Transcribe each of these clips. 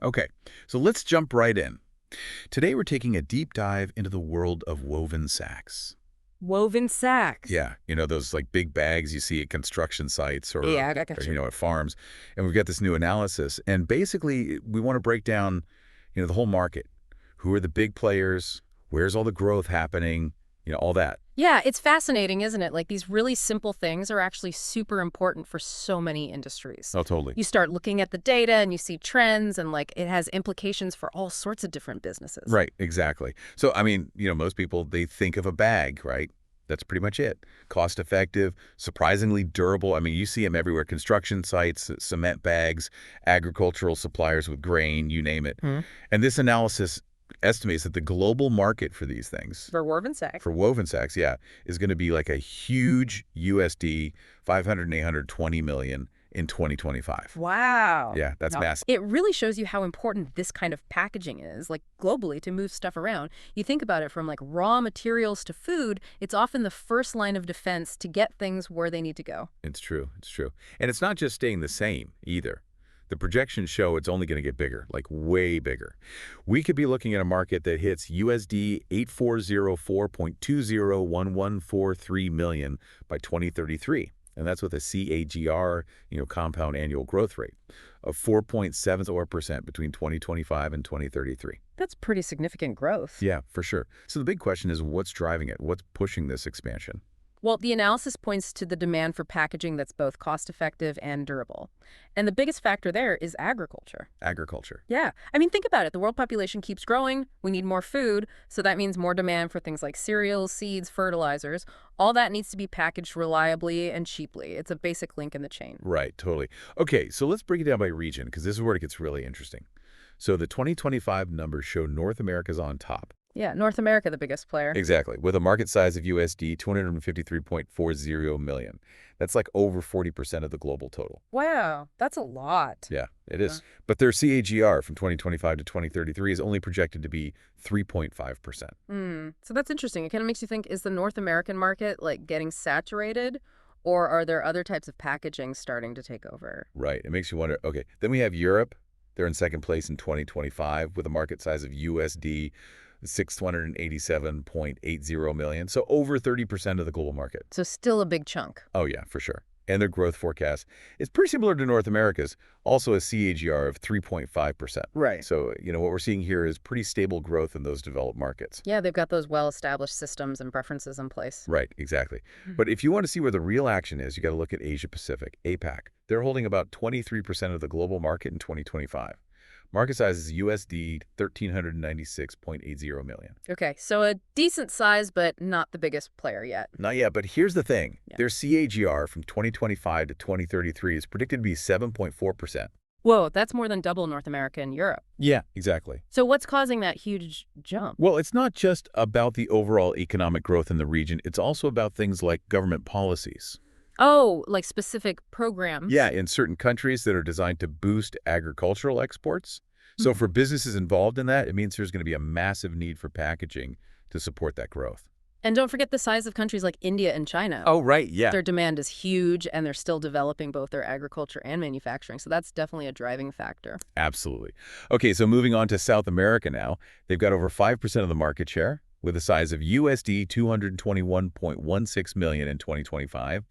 Okay, so let's jump right in. Today we're taking a deep dive into the world of woven sacks. Woven sacks. Yeah, those like big bags you see at construction sites Yeah, I got you. at farms. And we've got this new analysis. And basically, we want to break down, the whole market. Who are the big players? Where's all the growth happening? All that. Yeah, it's fascinating, isn't it? Like these really simple things are actually super important for so many industries. Oh, totally. You start looking at the data and you see trends and like it has implications for all sorts of different businesses. Right, exactly. So, I mean, most people, they think of a bag, right? That's pretty much it. Cost effective, surprisingly durable. I mean, you see them everywhere. Construction sites, cement bags, agricultural suppliers with grain, you name it. Hmm. And this analysis estimates that the global market for these things, For woven sacks. for woven sacks, yeah, is going to be like a huge USD 500 and 820 million in 2025. Wow. Yeah, that's Now, massive. it really shows you how important this kind of packaging is, like globally, to move stuff around. You think about it from like raw materials to food, it's often the first line of defense to get things where they need to go. It's true. It's true. And it's not just staying the same either. The projections show it's only going to get bigger, like way bigger. We could be looking at a market that hits USD 8404.201143 million by 2033. And that's with a CAGR, compound annual growth rate of 4.74% between 2025 and 2033. That's pretty significant growth. Yeah, for sure. So the big question is what's driving it? What's pushing this expansion? Well, the analysis points to the demand for packaging that's both cost-effective and durable. And the biggest factor there is agriculture. Agriculture. Yeah. I mean, think about it. The world population keeps growing. We need more food. So that means more demand for things like cereals, seeds, fertilizers. All that needs to be packaged reliably and cheaply. It's a basic link in the chain. Right, totally. Okay, so let's break it down by region because this is where it gets really interesting. So the 2025 numbers show North America's on top. Yeah, North America, the biggest player. Exactly, with a market size of USD 253.40 million. That's like over 40% of the global total. Wow, that's a lot. Yeah, it is. But their CAGR from 2025 to 2033 is only projected to be 3.5%. So that's interesting. It kind of makes you think, is the North American market like getting saturated? Or are there other types of packaging starting to take over? Right. It makes you wonder, okay, then we have Europe. They're in second place in 2025 with a market size of USD 687.80 million. So over 30% of the global market. So still a big chunk. Oh, yeah, for sure. And their growth forecast is pretty similar to North America's, also a CAGR of 3.5%. Right. So, what we're seeing here is pretty stable growth in those developed markets. Yeah, they've got those well-established systems and preferences in place. Right, exactly. But if you want to see where the real action is, you got to look at Asia Pacific, APAC. They're holding about 23% of the global market in 2025. Market size is USD 1,396.80 million. Okay, so a decent size, but not the biggest player yet. Not yet, but here's the thing. Yeah. Their CAGR from 2025 to 2033 is predicted to be 7.4%. Whoa, that's more than double North America and Europe. Yeah, exactly. So what's causing that huge jump? Well, it's not just about the overall economic growth in the region. It's also about things like government policies. Oh, like specific programs? Yeah, in certain countries that are designed to boost agricultural exports. So for businesses involved in that, it means there's going to be a massive need for packaging to support that growth. And don't forget the size of countries like India and China. Oh, right, yeah. Their demand is huge, and they're still developing both their agriculture and manufacturing. So that's definitely a driving factor. Absolutely. Okay, so moving on to South America now. They've got over 5% of the market share with a size of USD 221.16 million in 2025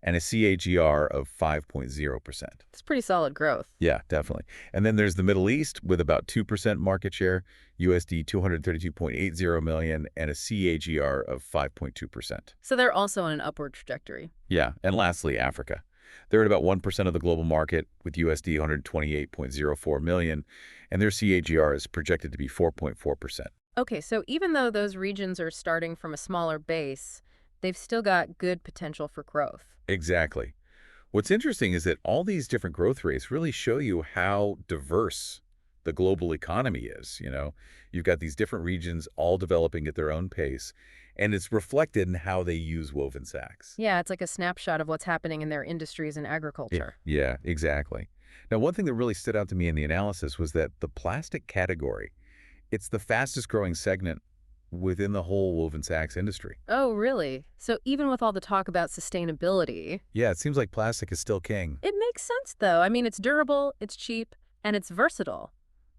and a CAGR of 5.0%. It's pretty solid growth. Yeah, definitely. And then there's the Middle East with about 2% market share, USD 232.80 million, and a CAGR of 5.2%. So they're also on an upward trajectory. Yeah, and lastly, Africa. They're at about 1% of the global market with USD 128.04 million, and their CAGR is projected to be 4.4%. Okay, so even though those regions are starting from a smaller base, they've still got good potential for growth. Exactly. What's interesting is that all these different growth rates really show you how diverse the global economy is. You've got these different regions all developing at their own pace, and it's reflected in how they use woven sacks. Yeah, it's like a snapshot of what's happening in their industries and agriculture. Yeah, exactly. Now, one thing that really stood out to me in the analysis was that the plastic category, it's the fastest growing segment within the whole woven sacks industry. Oh, really? So even with all the talk about sustainability, Yeah, it seems like plastic is still king. it makes sense, though. I mean, it's durable, it's cheap, and it's versatile.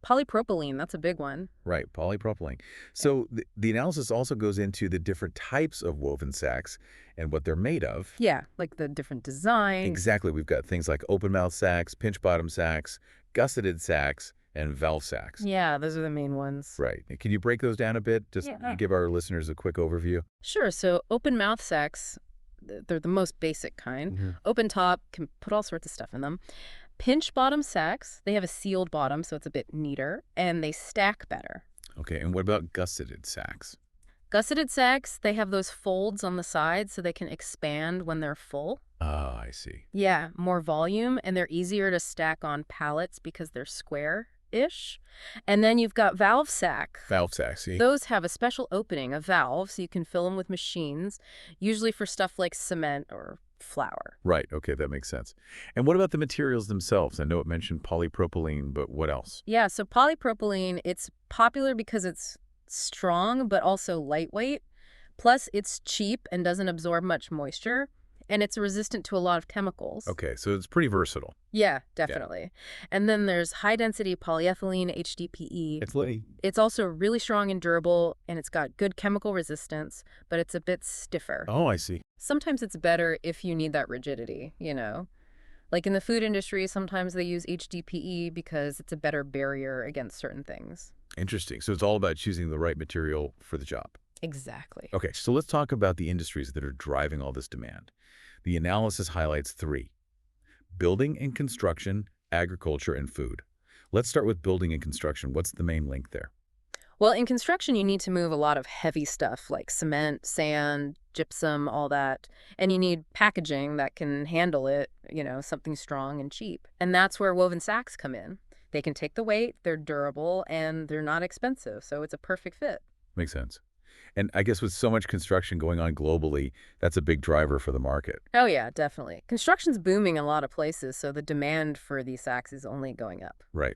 Polypropylene, that's a big one. Right, polypropylene. So the analysis also goes into the different types of woven sacks and what they're made of. Yeah, like the different designs. Exactly. We've got things like open mouth sacks, pinch bottom sacks, gusseted sacks, and valve sacks. Yeah, those are the main ones. Right. And can you break those down a bit? Just Yeah. give our listeners a quick overview. Sure. So open mouth sacks, they're the most basic kind. Hmm. Open top, can put all sorts of stuff in them. Pinch bottom sacks, they have a sealed bottom, so it's a bit neater, and they stack better. Okay. And what about gusseted sacks? Gusseted sacks, they have those folds on the side so they can expand when they're full. Ah, I see. Yeah, more volume, and they're easier to stack on pallets because they're square-ish. And then you've got valve sack. Valve sacks, see? Those have a special opening, a valve, so you can fill them with machines, usually for stuff like cement or flour. Right. Okay, that makes sense. And what about the materials themselves? I know it mentioned polypropylene, but what else? Yeah, so polypropylene, it's popular because it's strong but also lightweight. Plus, it's cheap and doesn't absorb much moisture, and it's resistant to a lot of chemicals. Okay, so it's pretty versatile. Yeah, definitely. And then there's high-density polyethylene, HDPE. It's like, It's also really strong and durable, and it's got good chemical resistance, but it's a bit stiffer. oh, I see. Sometimes it's better if you need that rigidity, you know? Like in the food industry, sometimes they use HDPE because it's a better barrier against certain things. Interesting. So it's all about choosing the right material for the job. Exactly. Okay, so let's talk about the industries that are driving all this demand. The analysis highlights three: building and construction, agriculture, and food. Let's start with building and construction. What's the main link there? Well, in construction, you need to move a lot of heavy stuff like cement, sand, gypsum, all that. And you need packaging that can handle it, something strong and cheap. And that's where woven sacks come in. They can take the weight, they're durable, and they're not expensive. So it's a perfect fit. Makes sense. And I guess with so much construction going on globally, that's a big driver for the market. Oh, yeah, definitely. Construction's booming in a lot of places, so the demand for these sacks is only going up. Right.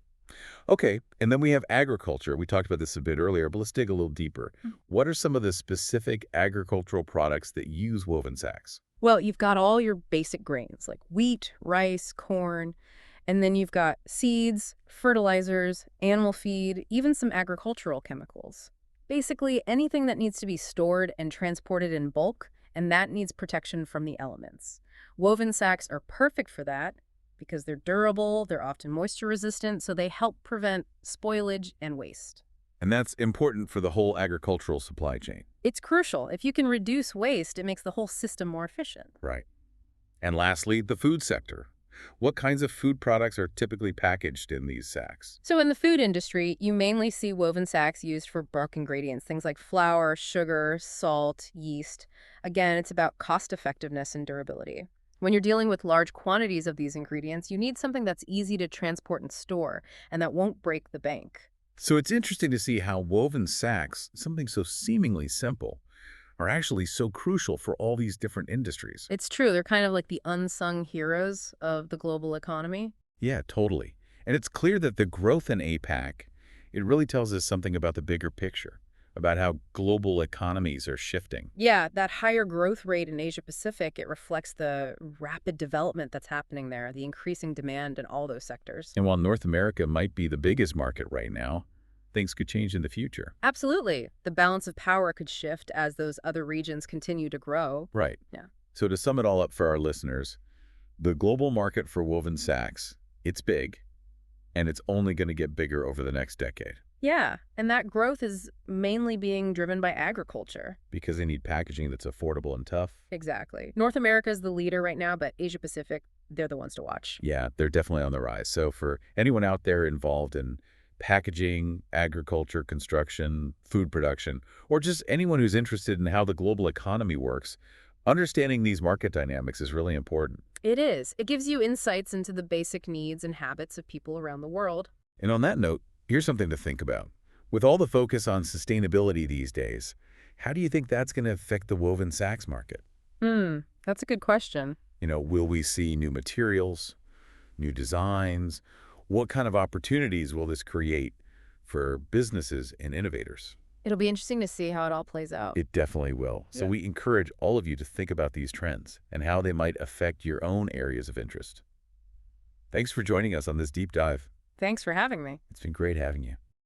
Okay, and then we have agriculture. We talked about this a bit earlier, but let's dig a little deeper. What are some of the specific agricultural products that use woven sacks? Well, you've got all your basic grains like wheat, rice, corn, and then you've got seeds, fertilizers, animal feed, even some agricultural chemicals. Basically, anything that needs to be stored and transported in bulk, and that needs protection from the elements. Woven sacks are perfect for that because they're durable, they're often moisture resistant, so they help prevent spoilage and waste. And that's important for the whole agricultural supply chain. It's crucial. If you can reduce waste, it makes the whole system more efficient. Right. And lastly, the food sector. What kinds of food products are typically packaged in these sacks? So in the food industry, you mainly see woven sacks used for bulk ingredients, things like flour, sugar, salt, yeast. Again, it's about cost effectiveness and durability. When you're dealing with large quantities of these ingredients, you need something that's easy to transport and store, and that won't break the bank. So it's interesting to see how woven sacks, something so seemingly simple, are actually so crucial for all these different industries. It's true, they're kind of like the unsung heroes of the global economy. Yeah, totally. And it's clear that the growth in APAC, it really tells us something about the bigger picture, about how global economies are shifting. Yeah, that higher growth rate in Asia Pacific, it reflects the rapid development that's happening there, the increasing demand in all those sectors. And while North America might be the biggest market right now, things could change in the future. Absolutely. The balance of power could shift as those other regions continue to grow. Right. Yeah. So to sum it all up for our listeners, the global market for woven sacks, it's big, and it's only going to get bigger over the next decade Yeah, and that growth is mainly being driven by agriculture. because they need packaging that's affordable and tough. Exactly. North America is the leader right now, but Asia Pacific, they're the ones to watch. Yeah, they're definitely on the rise. So for anyone out there involved in packaging, agriculture, construction, food production, or just anyone who's interested in how the global economy works, understanding these market dynamics is really important. It is. It gives you insights into the basic needs and habits of people around the world. And on that note, here's something to think about. With all the focus on sustainability these days, how do you think that's going to affect the woven sacks market? That's a good question. Will we see new materials, new designs? What kind of opportunities will this create for businesses and innovators? It'll be interesting to see how it all plays out. It definitely will. So Yeah. we encourage all of you to think about these trends and how they might affect your own areas of interest. Thanks for joining us on this deep dive. Thanks for having me. It's been great having you.